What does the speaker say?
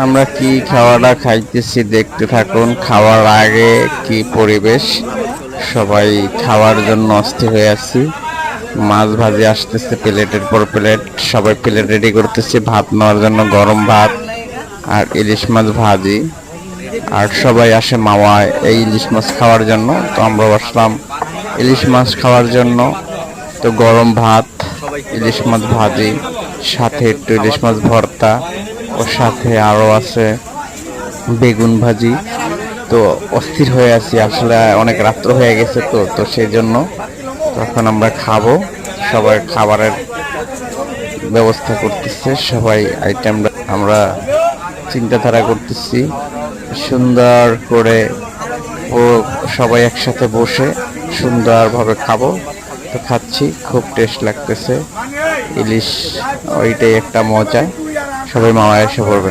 আমরা কি খাওয়াটা খাইতেছি দেখতে থাকুন। খাওয়ার আগে কি পরিবেশ, সবাই খাওয়ার জন্য অস্থির হয়ে আছি। মাছ ভাজি আসতেছে প্লেটের পর প্লেট, সবাই প্লেট রেডি করতেছে ভাত নেওয়ার জন্য, গরম ভাত আর ইলিশ মাছ ভাজি। আর সবাই আসে মাওয়ায় এই ইলিশ মাছ খাওয়ার জন্য, তো আমরা বসলাম ইলিশ মাছ খাওয়ার জন্য। তো গরম ভাত, ইলিশ মাছ ভাজি, সাথে একটু ইলিশ মাছ ভর্তা, ওর সাথে আরও আছে বেগুন ভাজি। তো অস্থির হয়ে আছি আসলে, অনেক রাত্র হয়ে গেছে তো তো সেই জন্য তখন আমরা খাবো। সবাই খাবারের ব্যবস্থা করতেছে, সবাই আইটেম আমরা চিন্তাধারা করতেছি সুন্দর করে। ও সবাই একসাথে বসে সুন্দরভাবে খাবো। তো খাচ্ছি, খুব টেস্ট লাগতেছে ইলিশ, ওইটাই একটা মজা। সবাই মামা এসে পড়বেন।